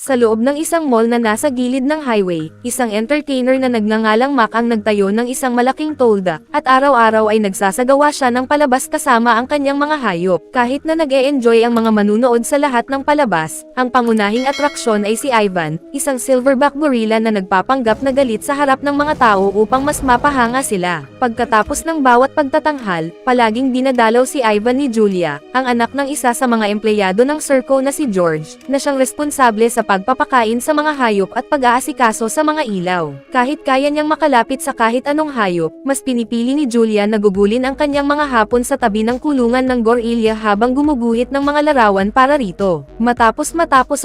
Sa loob ng isang mall na nasa gilid ng highway, isang entertainer na nagngangalang Mac ang nagtayo ng isang malaking tolda, at araw-araw ay nagsasagawa siya ng palabas kasama ang kanyang mga hayop. Kahit na nag-e-enjoy ang mga manunood sa lahat ng palabas, ang pangunahing atraksyon ay si Ivan, isang silverback gorilla na nagpapanggap na galit sa harap ng mga tao upang mas mapahanga sila. Pagkatapos ng bawat pagtatanghal, palaging dinadalaw si Ivan ni Julia, ang anak ng isa sa mga empleyado ng circo na si George, na siyang responsable sa pagpapakain sa mga hayop at pag-aasikaso sa mga ilaw. Kahit kaya niyang makalapit sa kahit anong hayop, mas pinipili ni Julia na gugulin ang kanyang mga hapon sa tabi ng kulungan ng gorilla habang gumuguhit ng mga larawan para rito. Matapos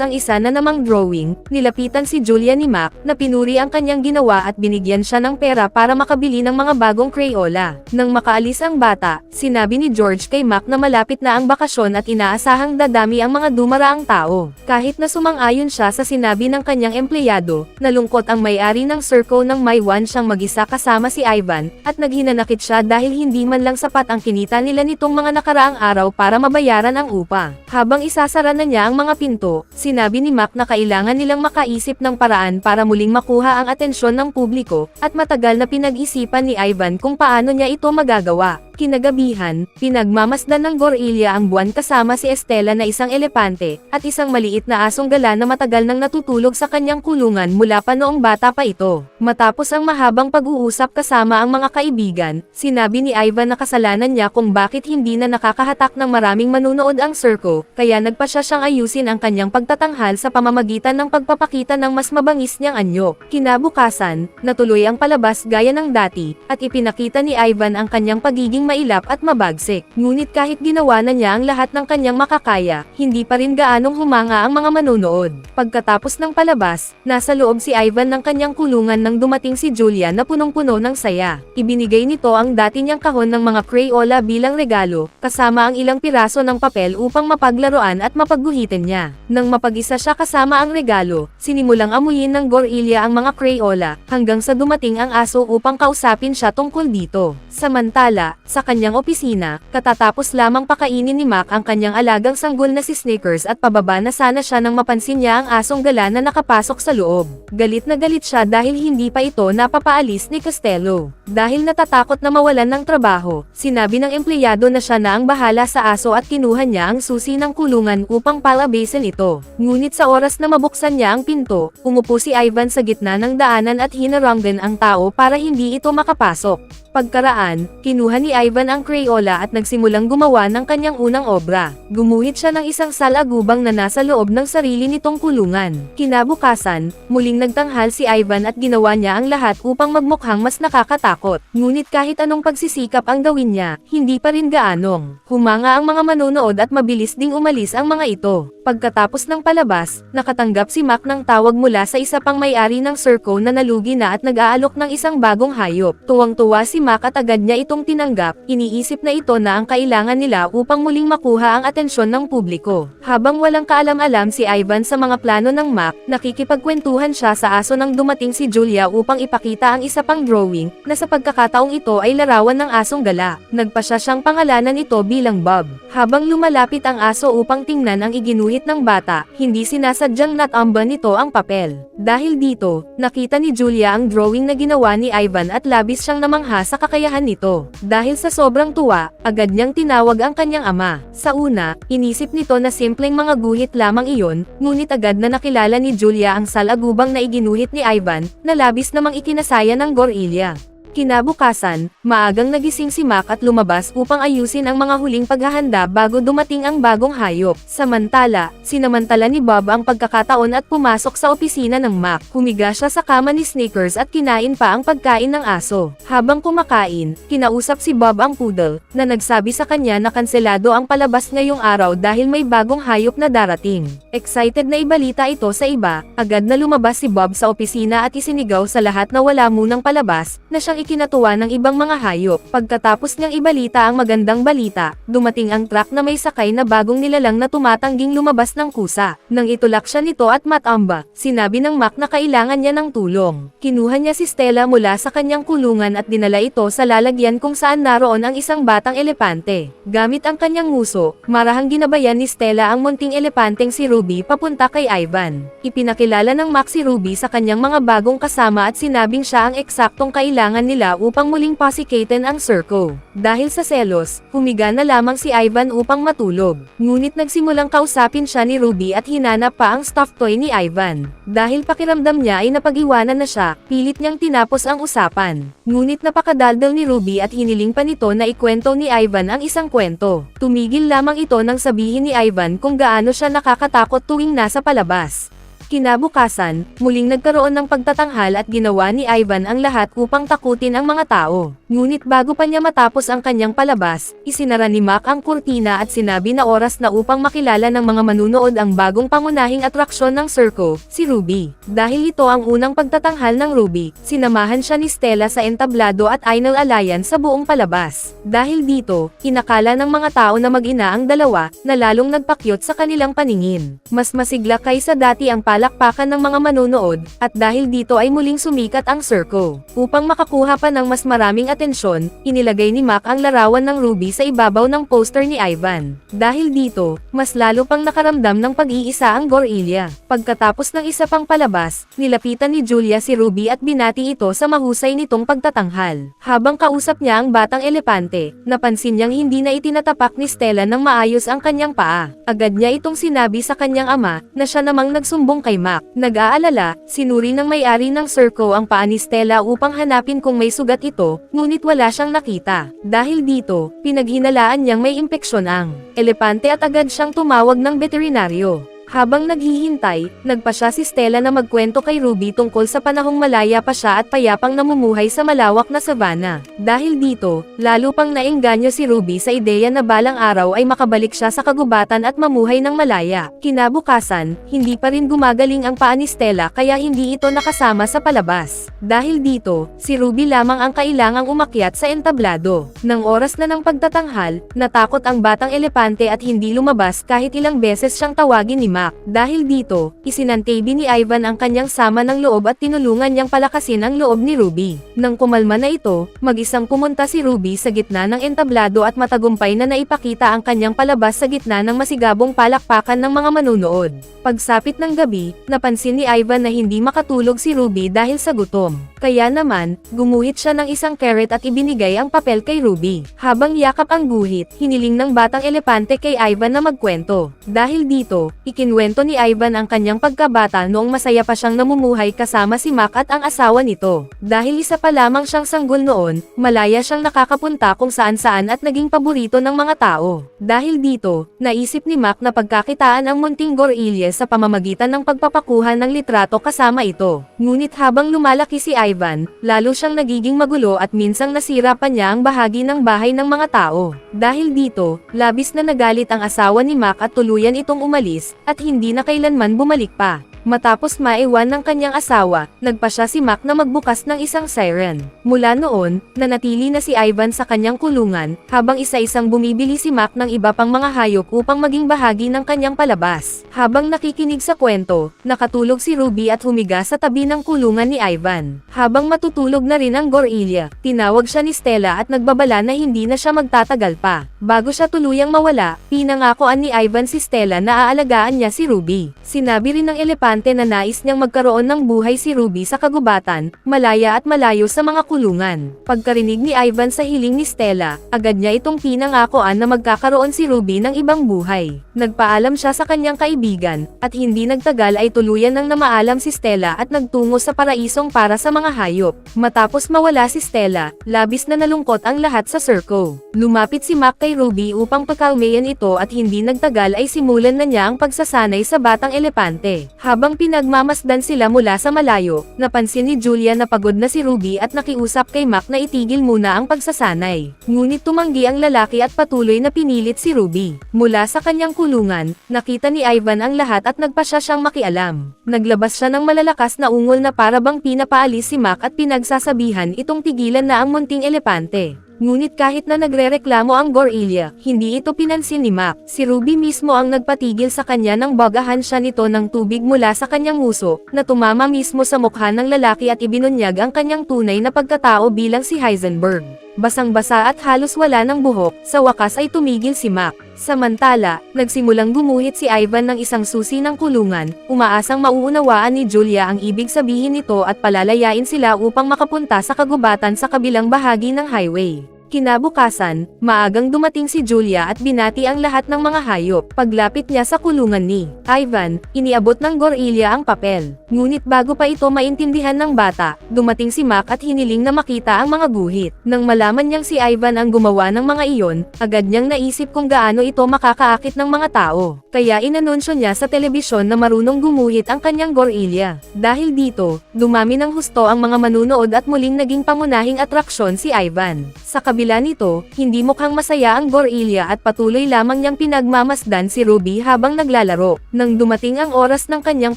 ang isa na namang drawing, nilapitan si Julia ni Mac, na pinuri ang kanyang ginawa at binigyan siya ng pera para makabili ng mga bagong Crayola. Nang makaalis ang bata, sinabi ni George kay Mac na malapit na ang bakasyon at inaasahang dadami ang mga dumaraang tao. Kahit na sumang-ayon siya sa sinabi ng kanyang empleyado, nalungkot ang may-ari ng circo nang maiwan siyang mag-isa kasama si Ivan, at naghinanakit siya dahil hindi man lang sapat ang kinita nila nitong mga nakaraang araw para mabayaran ang upa. Habang isasara na niya ang mga pinto, sinabi ni Mac na kailangan nilang makaisip ng paraan para muling makuha ang atensyon ng publiko, at matagal na pinag-isipan ni Ivan kung paano niya ito magagawa. Kinagabihan, pinagmamasdan ng gorilla ang buwan kasama si Estela na isang elepante, at isang maliit na asong gala na matagal nang natutulog sa kanyang kulungan mula pa noong bata pa ito. Matapos ang mahabang pag-uusap kasama ang mga kaibigan, sinabi ni Ivan na kasalanan niya kung bakit hindi na nakakahatak ng maraming manunood ang circo, kaya nagpasya siyang ayusin ang kanyang pagtatanghal sa pamamagitan ng pagpapakita ng mas mabangis niyang anyo. Kinabukasan, natuloy ang palabas gaya ng dati, at ipinakita ni Ivan ang kanyang pagiging mailap at mabagsik. Ngunit kahit ginawa na niya ang lahat ng kanyang makakaya, hindi pa rin gaanong humanga ang mga manonood. Pagkatapos ng palabas, nasa loob si Ivan ng kanyang kulungan nang dumating si Julia na punong-puno ng saya. Ibinigay nito ang dati niyang kahon ng mga Crayola bilang regalo, kasama ang ilang piraso ng papel upang mapaglaruan at mapagguhitin niya. Nang mapag-isa siya kasama ang regalo, sinimulang amuyin ng gorilla ang mga Crayola, hanggang sa dumating ang aso upang kausapin siya tungkol dito. Samantala, sa kanyang opisina, katatapos lamang pakainin ni Mac ang kanyang alagang sanggol na si Snickers at pababa na sana siya nang mapansin niya ang asong gala na nakapasok sa loob. Galit na galit siya dahil hindi pa ito napapaalis ni Costello. Dahil natatakot na mawalan ng trabaho, sinabi ng empleyado na siya na ang bahala sa aso at kinuha niya ang susi ng kulungan upang palabasin ito. Ngunit sa oras na mabuksan niya ang pinto, umupo si Ivan sa gitna ng daanan at hinaranggan ang tao para hindi ito makapasok. Pagkaraan, kinuha ni Ivan ang Crayola at nagsimulang gumawa ng kanyang unang obra. Gumuhit siya ng isang salagubang na nasa loob ng sarili nitong kulungan. Kinabukasan, muling nagtanghal si Ivan at ginawa niya ang lahat upang magmukhang mas nakakatakot. Ngunit kahit anong pagsisikap ang gawin niya, hindi pa rin gaanong humanga ang mga manonood at mabilis ding umalis ang mga ito. Pagkatapos ng palabas, nakatanggap si Mac ng tawag mula sa isa pang may-ari ng circo na nalugi na at nag-aalok ng isang bagong hayop. Tuwang-tuwa si Mac at agad niya itong tinanggap, iniisip na ito na ang kailangan nila upang muling makuha ang atensyon ng publiko. Habang walang kaalam-alam si Ivan sa mga plano ng Mac, nakikipagkwentuhan siya sa aso nang dumating si Julia upang ipakita ang isa pang drawing, na sa pagkakataong ito ay larawan ng asong gala. Nagpasya siyang pangalanan ito bilang Bob. Habang lumalapit ang aso upang tingnan ang iginuhit ng bata, hindi sinasadyang natamba nito ang papel. Dahil dito, nakita ni Julia ang drawing na ginawa ni Ivan at labis siyang namangha sa kakayahan nito. Dahil sa sobrang tuwa, agad niyang tinawag ang kanyang ama. Sa una, inisip nito na simpleng mga guhit lamang iyon, ngunit agad na nakilala ni Julia ang salagubang na iginuhit ni Ivan, na labis namang ikinasaya ng gorilla. Kinabukasan, maagang nagising si Mac at lumabas upang ayusin ang mga huling paghahanda bago dumating ang bagong hayop. Samantala, sinamantala ni Bob ang pagkakataon at pumasok sa opisina ng Mac. Humiga siya sa kama ni Snickers at kinain pa ang pagkain ng aso. Habang kumakain, kinausap si Bob ang poodle, na nagsabi sa kanya na kanselado ang palabas ngayong araw dahil may bagong hayop na darating. Excited na ibalita ito sa iba, agad na lumabas si Bob sa opisina at isinigaw sa lahat na wala munang palabas, na siyang ikinatuwa ng ibang mga hayop. Pagkatapos niyang ibalita ang magandang balita, dumating ang truck na may sakay na bagong nilalang na tumatangging lumabas ng kusa. Nang itulak siya nito at matamba, sinabi ng Mac na kailangan niya ng tulong. Kinuha niya si Stella mula sa kanyang kulungan at dinala ito sa lalagyan kung saan naroon ang isang batang elepante. Gamit ang kanyang nguso, marahang ginabayan ni Stella ang munting elepanteng si Ruby papunta kay Ivan. Ipinakilala ng Mac si Ruby sa kanyang mga bagong kasama at sinabing siya ang eksaktong kailangan nila upang muling pasikatin ang Circo. Dahil sa selos, humiga na lamang si Ivan upang matulog. Ngunit nagsimulang kausapin siya ni Ruby at hinanap pa ang stuffed toy ni Ivan. Dahil pakiramdam niya ay napag-iwanan na siya, pilit niyang tinapos ang usapan. Ngunit napakadaldal ni Ruby at hiniling pa nito na ikwento ni Ivan ang isang kwento. Tumigil lamang ito nang sabihin ni Ivan kung gaano siya nakakatakot tuwing nasa palabas. Kinabukasan, muling nagkaroon ng pagtatanghal at ginawa ni Ivan ang lahat upang takutin ang mga tao. Ngunit bago pa niya matapos ang kanyang palabas, isinara ni Mac ang kurtina at sinabi na oras na upang makilala ng mga manunood ang bagong pangunahing atraksyon ng Circo, si Ruby. Dahil ito ang unang pagtatanghal ng Ruby, sinamahan siya ni Stella sa entablado at Inal Alliance sa buong palabas. Dahil dito, inakala ng mga tao na mag-ina ang dalawa, na lalong nagpakyot sa kanilang paningin. Mas masigla kaysa dati ang palakpakan ng mga manonood, at dahil dito ay muling sumikat ang Circo. Upang makakuha pa ng mas maraming atensyon, inilagay ni Mac ang larawan ng Ruby sa ibabaw ng poster ni Ivan. Dahil dito, mas lalo pang nakaramdam ng pag-iisa ang Gorilla. Pagkatapos ng isa pang palabas, nilapitan ni Julia si Ruby at binati ito sa mahusay nitong pagtatanghal. Habang kausap niya ang batang elepante, napansin niyang hindi na itinatapak ni Stella ng maayos ang kanyang paa. Agad niya itong sinabi sa kanyang ama, na siya namang nagsumbong kay Mac. Nag-aalala, sinuri ng may-ari ng Circo ang paa ni Stella upang hanapin kung may sugat ito, ngunit wala siyang nakita. Dahil dito, pinaghinalaan niyang may impeksyon ang elepante at agad siyang tumawag ng veterinaryo. Habang naghihintay, nagpa siya si Stella na magkwento kay Ruby tungkol sa panahong malaya pa siya at payapang namumuhay sa malawak na savanna. Dahil dito, lalo pang naengganyo si Ruby sa ideya na balang araw ay makabalik siya sa kagubatan at mamuhay ng malaya. Kinabukasan, hindi pa rin gumagaling ang paa ni Stella kaya hindi ito nakasama sa palabas. Dahil dito, si Ruby lamang ang kailangang umakyat sa entablado. Nang oras na ng pagtatanghal, natakot ang batang elepante at hindi lumabas kahit ilang beses siyang tawagin ni Mac. Dahil dito, isinantabi ni Ivan ang kanyang sama ng loob at tinulungan niyang palakasin ang loob ni Ruby. Nang kumalma na ito, mag-isang pumunta si Ruby sa gitna ng entablado at matagumpay na naipakita ang kanyang palabas sa gitna ng masigabong palakpakan ng mga manunood. Pagsapit ng gabi, napansin ni Ivan na hindi makatulog si Ruby dahil sa gutom. Kaya naman, gumuhit siya ng isang carrot at ibinigay ang papel kay Ruby. Habang yakap ang guhit, hiniling ng batang elepante kay Ivan na magkwento. Dahil dito, ikinwento ni Ivan ang kanyang pagkabata noong masaya pa siyang namumuhay kasama si Mac at ang asawa nito. Dahil isa pa lamang siyang sanggol noon, malaya siyang nakakapunta kung saan-saan at naging paborito ng mga tao. Dahil dito, naisip ni Mac na pagkakitaan ang munting Gorilla sa pamamagitan ng pagpapakuha ng litrato kasama ito. Ngunit habang lumalaki si Ivan, lalo siyang nagiging magulo at minsang nasira pa niya ang bahagi ng bahay ng mga tao. Dahil dito, labis na nagalit ang asawa ni Mac at tuluyan itong umalis, at hindi na kailanman bumalik pa. Matapos maiwan ng kanyang asawa, nagpa siya si Mac na magbukas ng isang siren. Mula noon, nanatili na si Ivan sa kanyang kulungan, habang isa-isang bumibili si Mac ng iba pang mga hayop upang maging bahagi ng kanyang palabas. Habang nakikinig sa kwento, nakatulog si Ruby at humiga sa tabi ng kulungan ni Ivan. Habang matutulog na rin ang Gorilla, tinawag siya ni Stella at nagbabala na hindi na siya magtatagal pa. Bago siya tuluyang mawala, pinangakoan ni Ivan si Stella na aalagaan niya si Ruby. Sinabi rin ng elepante na nais niyang magkaroon ng buhay si Ruby sa kagubatan, malaya at malayo sa mga kulungan. Pagkarinig ni Ivan sa hiling ni Stella, agad niya itong pinangakoan na magkakaroon si Ruby ng ibang buhay. Nagpaalam siya sa kanyang kaibigan, at hindi nagtagal ay tuluyan nang namaalam si Stella at nagtungo sa paraisong para sa mga hayop. Matapos mawala si Stella, labis na nalungkot ang lahat sa Circo. Lumapit si Mac kay Ruby upang pakalmayan ito at hindi nagtagal ay simulan na niya ang pagsasanay sa batang elepante. Habang Habang pinagmamasdan sila mula sa malayo, napansin ni Julia na pagod na si Ruby at nakiusap kay Mac na itigil muna ang pagsasanay. Ngunit tumanggi ang lalaki at patuloy na pinilit si Ruby. Mula sa kanyang kulungan, nakita ni Ivan ang lahat at nagpasya siyang makialam. Naglabas siya ng malalakas na ungol na para bang pinapaalis si Mac at pinagsasabihan itong tigilan na ang munting elepante. Ngunit kahit na nagrereklamo ang gorilla, hindi ito pinansin ni Mac. Si Ruby mismo ang nagpatigil sa kanya nang bagahan siya nito ng tubig mula sa kanyang nguso, na tumama mismo sa mukha ng lalaki at ibinunyag ang kanyang tunay na pagkatao bilang si Heisenberg. Basang-basa at halos wala ng buhok, sa wakas ay tumigil si Mac. Samantala, nagsimulang gumuhit si Ivan ng isang susi ng kulungan, umaasang mauunawaan ni Julia ang ibig sabihin nito at palalayain sila upang makapunta sa kagubatan sa kabilang bahagi ng highway. Kinabukasan, maagang dumating si Julia at binati ang lahat ng mga hayop. Paglapit niya sa kulungan ni Ivan, iniabot ng gorilla ang papel. Ngunit bago pa ito maintindihan ng bata, dumating si Mac at hiniling na makita ang mga guhit. Nang malaman niyang si Ivan ang gumawa ng mga iyon, agad niyang naisip kung gaano ito makakaakit ng mga tao. Kaya inanunsyo niya sa telebisyon na marunong gumuhit ang kanyang gorilla. Dahil dito, dumami ng husto ang mga manunood at muling naging pangunahing atraksyon si Ivan. Sa kabila nito, hindi mukhang masaya ang gorilla at patuloy lamang niyang pinagmamasdan si Ruby habang naglalaro. Nang dumating ang oras ng kanyang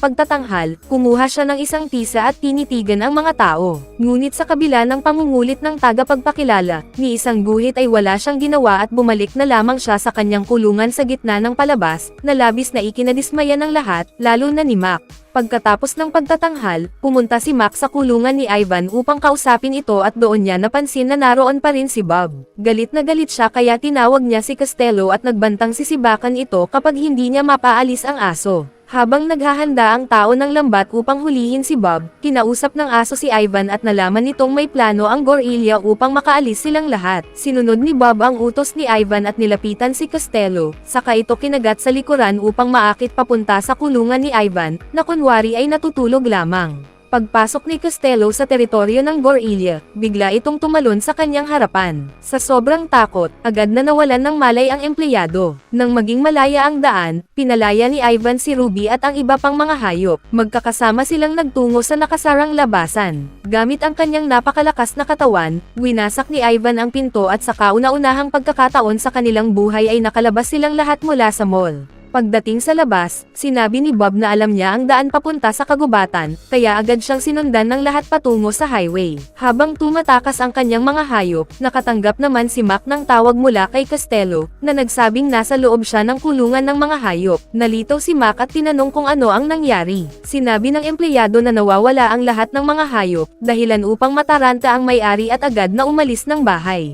pagtatanghal, kumuha siya ng isang tisa at tinitigan ang mga tao. Ngunit sa kabila ng pangungulit ng tagapagpakilala, ni isang guhit ay wala siyang ginawa at bumalik na lamang siya sa kanyang kulungan sa gitna ng palabas, na labis na ikinadismaya ng lahat, lalo na ni Mac. Pagkatapos ng pagtatanghal, pumunta si Mac sa kulungan ni Ivan upang kausapin ito at doon niya napansin na naroon pa rin si Bob. Galit na galit siya kaya tinawag niya si Costello at nagbantang sisibakan ito kapag hindi niya mapaalis ang aso. Habang naghahanda ang tao ng lambat upang hulihin si Bob, kinausap ng aso si Ivan at nalaman nitong may plano ang gorilla upang makaalis silang lahat. Sinunod ni Bob ang utos ni Ivan at nilapitan si Costello, saka ito kinagat sa likuran upang maakit papunta sa kulungan ni Ivan, na kunwari ay natutulog lamang. Pagpasok ni Costello sa teritoryo ng gorilla, bigla itong tumalon sa kanyang harapan. Sa sobrang takot, agad na nawalan ng malay ang empleyado. Nang maging malaya ang daan, pinalaya ni Ivan si Ruby at ang iba pang mga hayop. Magkakasama silang nagtungo sa nakasarang labasan. Gamit ang kanyang napakalakas na katawan, winasak ni Ivan ang pinto at sa kauna-unahang pagkakataon sa kanilang buhay ay nakalabas silang lahat mula sa mall. Pagdating sa labas, sinabi ni Bob na alam niya ang daan papunta sa kagubatan, kaya agad siyang sinundan ng lahat patungo sa highway. Habang tumatakas ang kanyang mga hayop, nakatanggap naman si Mac ng tawag mula kay Costello, na nagsabing nasa loob siya ng kulungan ng mga hayop. Nalitaw si Mac at tinanong kung ano ang nangyari. Sinabi ng empleyado na nawawala ang lahat ng mga hayop, dahilan upang mataranta ang may-ari at agad na umalis ng bahay.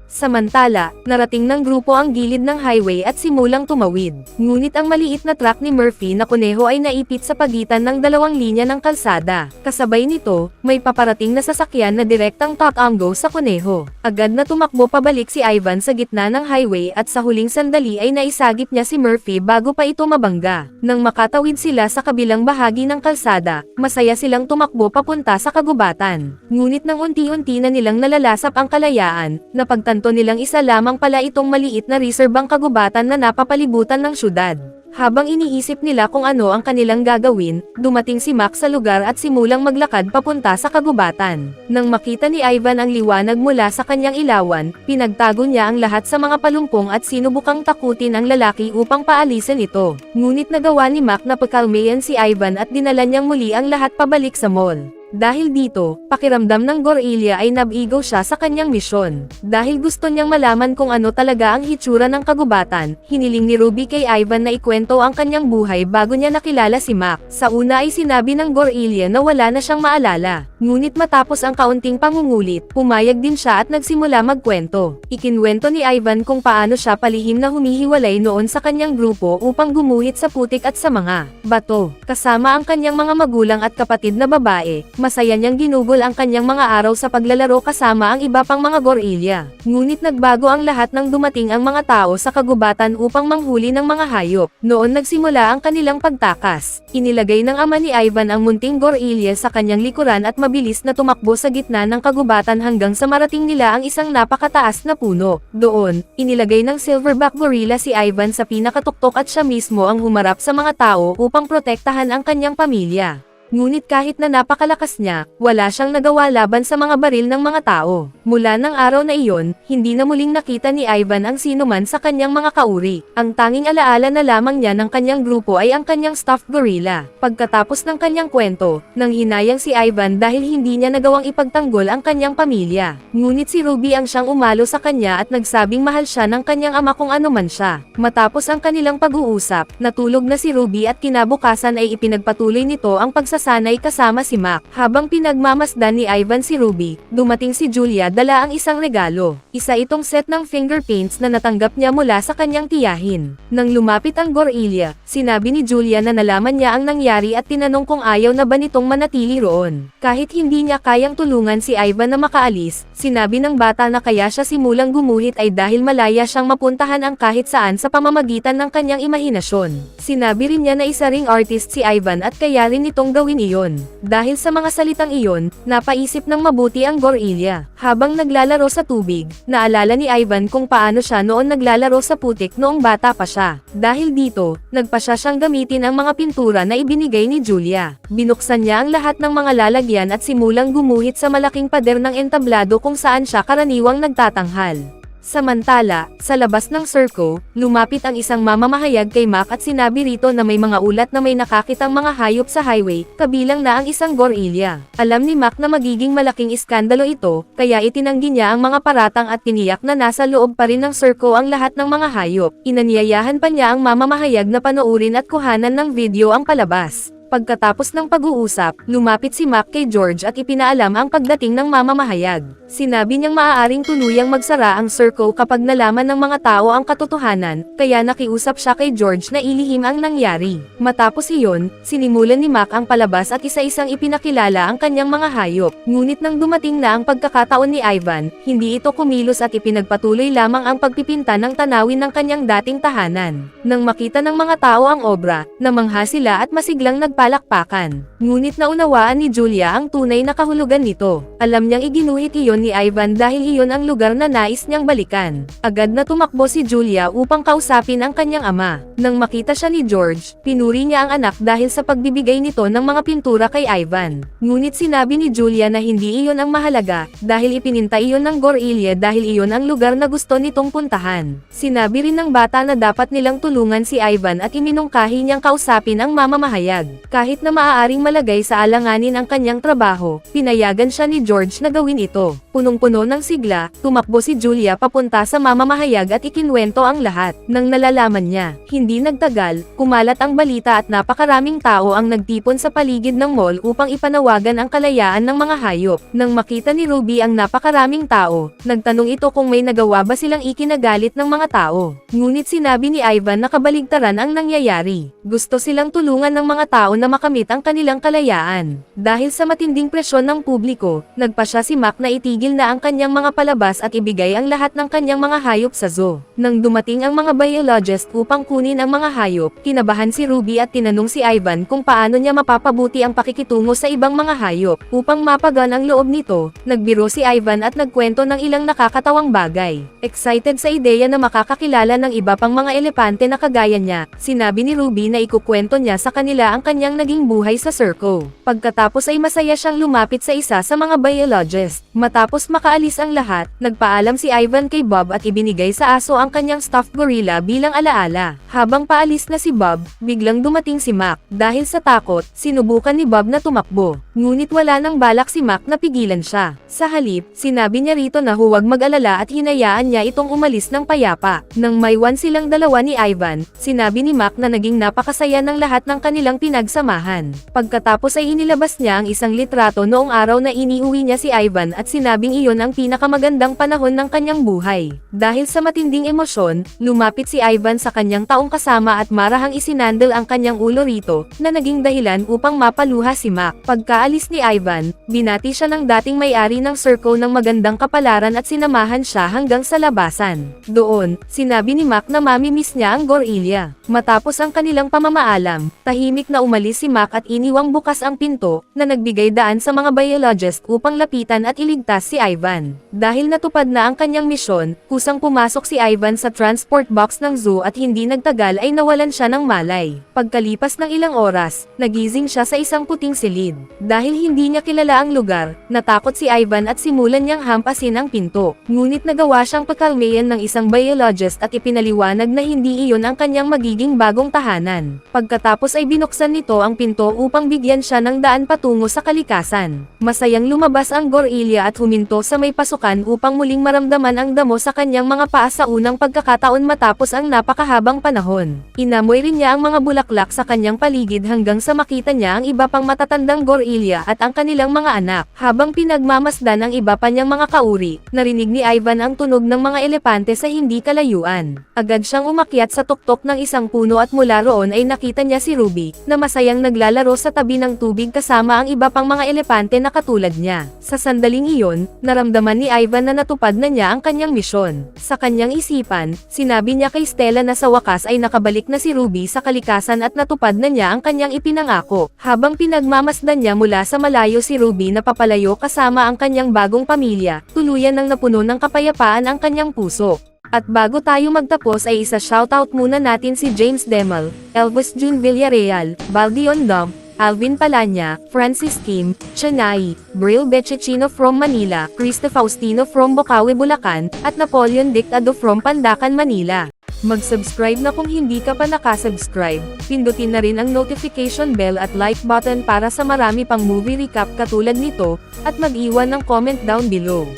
Samantala, narating ng grupo ang gilid ng highway at simulang tumawid. Ngunit ang maliit na truck ni Murphy na kuneho ay naipit sa pagitan ng dalawang linya ng kalsada. Kasabay nito, may paparating na sasakyan na direktang top-ang-go sa kuneho. Agad na tumakbo pabalik si Ivan sa gitna ng highway at sa huling sandali ay naisagip niya si Murphy bago pa ito mabangga. Nang makatawid sila sa kabilang bahagi ng kalsada, masaya silang tumakbo papunta sa kagubatan. Ngunit nang unti-unti na nilang nalalasap ang kalayaan, napagtanto nilang isa lamang pala itong maliit na reserbang kagubatan na napapalibutan ng syudad. Habang iniisip nila kung ano ang kanilang gagawin, dumating si Mac sa lugar at simulang maglakad papunta sa kagubatan. Nang makita ni Ivan ang liwanag mula sa kanyang ilawan, pinagtago niya ang lahat sa mga palumpong at sinubukang takutin ang lalaki upang paalisin ito. Ngunit nagawa ni Mac na pakalmayan si Ivan at dinala niyang muli ang lahat pabalik sa mall. Dahil dito, pakiramdam ng gorilla ay nabigo siya sa kanyang misyon. Dahil gusto niyang malaman kung ano talaga ang hitsura ng kagubatan, hiniling ni Ruby kay Ivan na ikwento ang kanyang buhay bago niya nakilala si Mac. Sa una ay sinabi ng gorilla na wala na siyang maalala. Ngunit matapos ang kaunting pangungulit, pumayag din siya at nagsimula magkwento. Ikinwento ni Ivan kung paano siya palihim na humihiwalay noon sa kanyang grupo upang gumuhit sa putik at sa mga bato. Kasama ang kanyang mga magulang at kapatid na babae, masaya niyang ginugol ang kanyang mga araw sa paglalaro kasama ang iba pang mga gorilya. Ngunit nagbago ang lahat nang dumating ang mga tao sa kagubatan upang manghuli ng mga hayop. Noon nagsimula ang kanilang pagtakas. Inilagay ng ama ni Ivan ang munting gorilya sa kanyang likuran at mabilis na tumakbo sa gitna ng kagubatan hanggang sa marating nila ang isang napakataas na puno. Doon, inilagay ng silverback gorilla si Ivan sa pinakatuktok at siya mismo ang humarap sa mga tao upang protektahan ang kanyang pamilya. Ngunit kahit na napakalakas niya, wala siyang nagawa laban sa mga baril ng mga tao. Mula ng araw na iyon, hindi na muling nakita ni Ivan ang sinuman sa kanyang mga kauri. Ang tanging alaala na lamang niya ng kanyang grupo ay ang kanyang stuffed gorilla. Pagkatapos ng kanyang kwento, nang hinayang si Ivan dahil hindi niya nagawang ipagtanggol ang kanyang pamilya. Ngunit si Ruby ang siyang umalo sa kanya at nagsabing mahal siya ng kanyang ama kung ano man siya. Matapos ang kanilang pag-uusap, natulog na si Ruby at kinabukasan ay ipinagpatuloy nito ang pagsasanay kasama si Mac. Habang pinagmamasdan ni Ivan si Ruby, dumating si Julia dala ang isang regalo. Isa itong set ng finger paints na natanggap niya mula sa kanyang tiyahin. Nang lumapit ang gorilla, sinabi ni Julia na nalaman niya ang nangyari at tinanong kung ayaw na ba nitong manatili roon. Kahit hindi niya kayang tulungan si Ivan na makaalis, sinabi ng bata na kaya siya simulang gumuhit ay dahil malaya siyang mapuntahan ang kahit saan sa pamamagitan ng kanyang imahinasyon. Sinabi rin niya na isa ring artist si Ivan at kaya rin nitong gawin iyon. Dahil sa mga salitang iyon, napaisip ng mabuti ang gorilla. Habang naglalaro sa tubig, naalala ni Ivan kung paano siya noon naglalaro sa putik noong bata pa siya. Dahil dito, nagpasya siyang gamitin ang mga pintura na ibinigay ni Julia. Binuksan niya ang lahat ng mga lalagyan at simulang gumuhit sa malaking pader ng entablado kung saan siya karaniwang nagtatanghal. Samantala, sa labas ng circo, lumapit ang isang mamamahayag kay Mac at sinabi rito na may mga ulat na may nakakitang mga hayop sa highway, kabilang na ang isang gorilla. Alam ni Mac na magiging malaking iskandalo ito, kaya itinanggi niya ang mga paratang at tiniyak na nasa loob pa rin ng circo ang lahat ng mga hayop. Inanyayahan pa niya ang mamamahayag na panoorin at kuhanan ng video ang palabas. Pagkatapos ng pag-uusap, lumapit si Mac kay George at ipinaalam ang pagdating ng mamamahayag. Sinabi niyang maaaring tuluyang magsara ang circle kapag nalaman ng mga tao ang katotohanan, kaya nakiusap siya kay George na ilihim ang nangyari. Matapos iyon, sinimulan ni Mac ang palabas at isa-isang ipinakilala ang kanyang mga hayop. Ngunit nang dumating na ang pagkakataon ni Ivan, hindi ito kumilos at ipinagpatuloy lamang ang pagpipinta ng tanawin ng kanyang dating tahanan. Nang makita ng mga tao ang obra, namangha sila at masiglang palakpakan. Ngunit naunawaan ni Julia ang tunay na kahulugan nito. Alam niyang iginuhit iyon ni Ivan dahil iyon ang lugar na nais niyang balikan. Agad na tumakbo si Julia upang kausapin ang kanyang ama. Nang makita siya ni George, pinuri niya ang anak dahil sa pagbibigay nito ng mga pintura kay Ivan. Ngunit sinabi ni Julia na hindi iyon ang mahalaga, dahil ipininta iyon ng gorilla dahil iyon ang lugar na gusto nitong puntahan. Sinabi rin ng bata na dapat nilang tulungan si Ivan at iminungkahi niyang kausapin ang mamamahayag. Kahit na maaaring malagay sa alanganin ang kanyang trabaho, pinayagan siya ni George na gawin ito. Punong-puno ng sigla, tumakbo si Julia papunta sa mamamahayag at ikinwento ang lahat. Nang nalalaman niya, hindi nagtagal, kumalat ang balita at napakaraming tao ang nagtipon sa paligid ng mall upang ipanawagan ang kalayaan ng mga hayop. Nang makita ni Ruby ang napakaraming tao, nagtanong ito kung may nagawa ba silang ikinagalit ng mga tao. Ngunit sinabi ni Ivan na kabaligtaran ang nangyayari. Gusto silang tulungan ng mga tao na makamit ang kanilang kalayaan. Dahil sa matinding presyon ng publiko, nagpasya si Mac na itigil na ang kanyang mga palabas at ibigay ang lahat ng kanyang mga hayop sa zoo. Nang dumating ang mga biologist upang kunin ang mga hayop, kinabahan si Ruby at tinanong si Ivan kung paano niya mapapabuti ang pakikitungo sa ibang mga hayop. Upang mapagaan ang loob nito, nagbiro si Ivan at nagkwento ng ilang nakakatawang bagay. Excited sa ideya na makakakilala ng iba pang mga elepante na kagaya niya, sinabi ni Ruby na ikukwento niya sa kanila ang kanyang naging buhay sa circo. Pagkatapos ay masaya siyang lumapit sa isa sa mga biologist. Matapos makaalis ang lahat, nagpaalam si Ivan kay Bob at ibinigay sa aso ang kanyang stuffed gorilla bilang alaala. Habang paalis na si Bob, biglang dumating si Mac. Dahil sa takot, sinubukan ni Bob na tumakbo. Ngunit wala nang balak si Mac na pigilan siya. Sa halip, sinabi niya rito na huwag mag-alala at hinayaan niya itong umalis ng payapa. Nang maywan silang dalawa ni Ivan, sinabi ni Mac na naging napakasaya ng lahat ng kanilang pinagsamahan samahan. Pagkatapos ay inilabas niya ang isang litrato noong araw na iniuwi niya si Ivan at sinabing iyon ang pinakamagandang panahon ng kanyang buhay. Dahil sa matinding emosyon, lumapit si Ivan sa kanyang taong kasama at marahang isinandal ang kanyang ulo rito, na naging dahilan upang mapaluha si Mac. Pagkaalis ni Ivan, binati siya ng dating may-ari ng circle ng magandang kapalaran at sinamahan siya hanggang sa labasan. Doon, sinabi ni Mac na mamimiss niya ang gorilla. Matapos ang kanilang pamamaalam, tahimik na umalis si Mac at iniwang bukas ang pinto, na nagbigay daan sa mga biologist upang lapitan at iligtas si Ivan. Dahil natupad na ang kanyang misyon, kusang pumasok si Ivan sa transport box ng zoo at hindi nagtagal ay nawalan siya ng malay. Pagkalipas ng ilang oras, nagising siya sa isang puting silid. Dahil hindi niya kilala ang lugar, natakot si Ivan at simulan niyang hampasin ang pinto. Ngunit nagawa siyang pakalmayan ng isang biologist at ipinaliwanag na hindi iyon ang kanyang magiging bagong tahanan. Pagkatapos ay binuksan nito ang pinto upang bigyan siya ng daan patungo sa kalikasan. Masayang lumabas ang gorilla at huminto sa may pasukan upang muling maramdaman ang damo sa kanyang mga paa sa unang pagkakataon matapos ang napakahabang panahon. Inamoy rin niya ang mga bulaklak sa kanyang paligid hanggang sa makita niya ang iba pang matatandang gorilla at ang kanilang mga anak. Habang pinagmamasdan ang iba pa niyang mga kauri, narinig ni Ivan ang tunog ng mga elepante sa hindi kalayuan. Agad siyang umakyat sa tuktok ng isang puno at mula roon ay nakita niya si Ruby, na masayang naglalaro sa tabi ng tubig kasama ang iba pang mga elepante na katulad niya. Sa sandaling iyon, naramdaman ni Ivan na natupad na niya ang kanyang misyon. Sa kanyang isipan, sinabi niya kay Stella na sa wakas ay nakabalik na si Ruby sa kalikasan at natupad na niya ang kanyang ipinangako. Habang pinagmamasdan niya mula sa malayo si Ruby na papalayo kasama ang kanyang bagong pamilya, tuluyan ng napuno ng kapayapaan ang kanyang puso. At bago tayo magtapos ay isa-shoutout muna natin si James Demel, Elvis June Villarreal, Baldion Dom, Alvin Palanya, Francis Kim, Chennai, Bril Bechechino from Manila, Krista Faustino from Bocaue, Bulacan, at Napoleon Dictado from Pandacan, Manila. Mag-subscribe na kung hindi ka pa nakasubscribe, pindutin na rin ang notification bell at like button para sa marami pang movie recap katulad nito, at mag-iwan ng comment down below.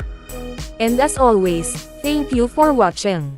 And as always, thank you for watching.